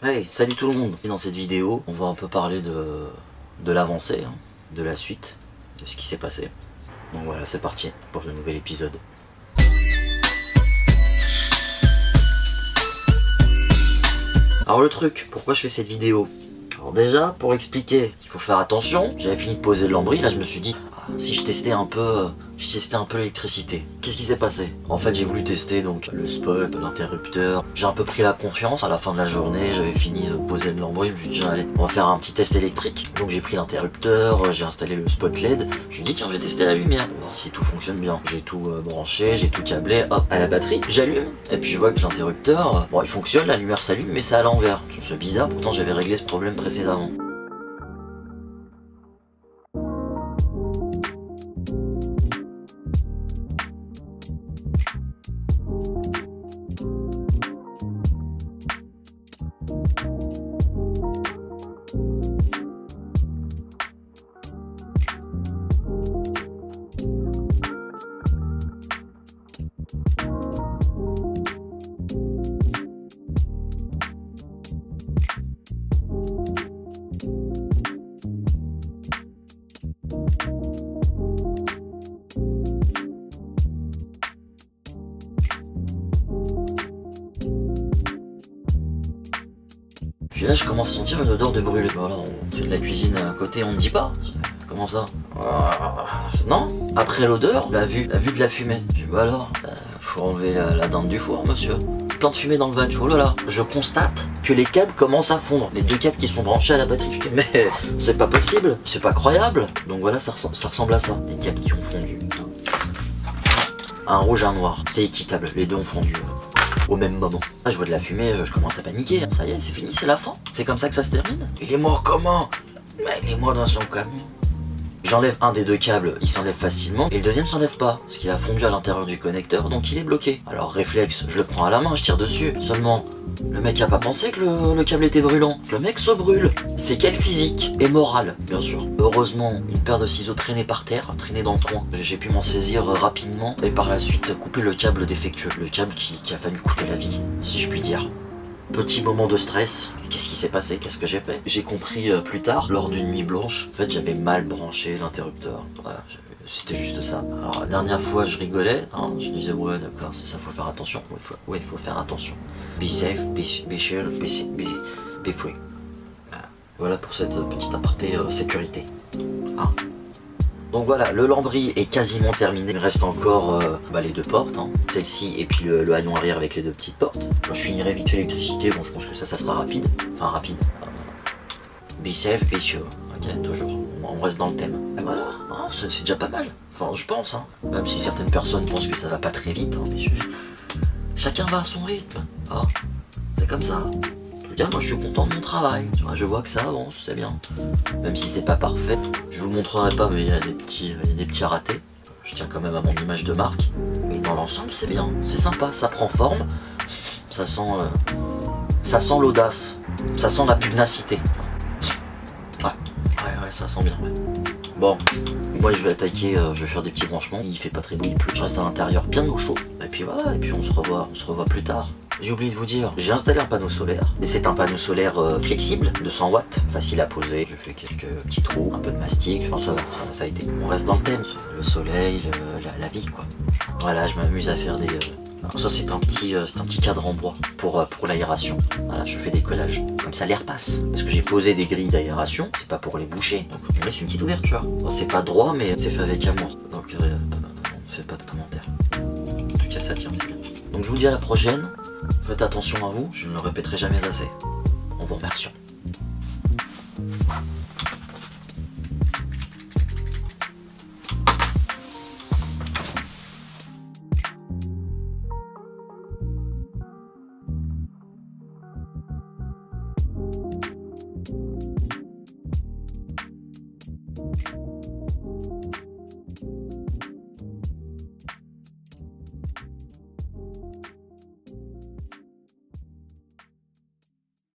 Hey, salut tout le monde. Dans cette vidéo, on va un peu parler de l'avancée, de la suite, de ce qui s'est passé. Donc voilà, c'est parti pour le nouvel épisode. Alors le truc, pourquoi je fais cette vidéo? Alors déjà, pour expliquer, il faut faire attention. J'avais fini de poser le lambris, là je me suis dit, si je testais un peu l'électricité. Qu'est-ce qui s'est passé? En fait, j'ai voulu tester donc le spot, l'interrupteur. J'ai un peu pris la confiance. À la fin de la journée, j'avais fini de poser le lambris. Je me suis dit, allez, on va faire un petit test électrique. Donc j'ai pris l'interrupteur, j'ai installé le spot LED. Je me suis dit, tiens, je vais tester la lumière, pour voir si tout fonctionne bien. J'ai tout branché, j'ai tout câblé, hop, à la batterie. J'allume, et puis je vois que l'interrupteur, bon, il fonctionne, la lumière s'allume, mais c'est à l'envers. C'est bizarre, pourtant j'avais réglé ce problème précédemment. Puis là je commence à sentir une odeur de brûlé. Voilà, on fait de la cuisine à côté, on ne dit pas. Comment ça? Non. Après l'odeur, la vue de la fumée. Je dis bah alors, faut enlever la dinde du four, monsieur. Plein de fumée dans le vanne. Oh là là. Je constate que les câbles commencent à fondre. Les deux câbles qui sont branchés à la batterie. Je dis mais c'est pas possible, c'est pas croyable. Donc voilà, ça ressemble à ça. Les câbles qui ont fondu. Un rouge, un noir. C'est équitable. Les deux ont fondu. Au même moment. Là, je vois de la fumée, je commence à paniquer. Ça y est, c'est fini, c'est la fin. C'est comme ça que ça se termine. Il est mort comment? Mais il est mort dans son camion. J'enlève un des deux câbles, il s'enlève facilement, et le deuxième s'enlève pas, parce qu'il a fondu à l'intérieur du connecteur, donc il est bloqué. Alors réflexe, je le prends à la main, je tire dessus. Seulement, le mec a pas pensé que le câble était brûlant. Le mec se brûle. C'est quelle physique et morale, bien sûr. Heureusement, une paire de ciseaux traînés par terre, traînés dans le coin. J'ai pu m'en saisir rapidement, et par la suite couper le câble défectueux. Le câble qui a failli me coûter la vie, si je puis dire. Petit moment de stress, qu'est-ce qui s'est passé? Qu'est-ce que j'ai fait? J'ai compris plus tard, lors d'une nuit blanche, en fait j'avais mal branché l'interrupteur. Voilà, c'était juste ça. Alors la dernière fois je rigolais, je disais ouais d'accord, c'est ça, faut faire attention. Ouais, faut faire attention. Be safe, be sure, be free. Voilà pour cette petite aparté sécurité. Donc voilà, le lambris est quasiment terminé. Il me reste encore les deux portes, celle-ci et puis le haillon arrière avec les deux petites portes. Moi, je finirai vite fait l'électricité, bon je pense que ça sera rapide. Enfin rapide. Be safe, be sure. Ok, toujours. On reste dans le thème. Et voilà, c'est déjà pas mal. Enfin je pense, même si certaines personnes pensent que ça va pas très vite. Mais chacun va à son rythme. C'est comme ça. Moi je suis content de mon travail, tu vois, je vois que ça avance, c'est bien. Même si c'est pas parfait, je vous le montrerai pas, mais il y a des petits ratés. Je tiens quand même à mon image de marque. Mais dans l'ensemble c'est bien, c'est sympa, ça prend forme. Ça sent l'audace, ça sent la pugnacité. Ouais, ça sent bien. Ouais. Bon, moi je vais attaquer, je vais faire des petits branchements. Il fait pas très beau, il pleut, je reste à l'intérieur bien au chaud. Et puis voilà, et puis on se revoit plus tard. J'ai oublié de vous dire, j'ai installé un panneau solaire. Et c'est un panneau solaire flexible, de 100 watts, facile à poser. Je fais quelques petits trous, un peu de mastic, enfin ça a été. On reste dans le thème, le soleil, la vie quoi. Voilà, je m'amuse à faire des... Alors ça c'est un petit cadre en bois pour l'aération. Voilà, je fais des collages. Comme ça l'air passe. Parce que j'ai posé des grilles d'aération, c'est pas pour les boucher. Donc on laisse une petite ouverture. Bon, c'est pas droit mais c'est fait avec amour. Donc on fait pas de commentaires. En tout cas ça tient, c'est bien. Donc je vous dis à la prochaine. Faites attention à vous, je ne le répéterai jamais assez. On vous remercie.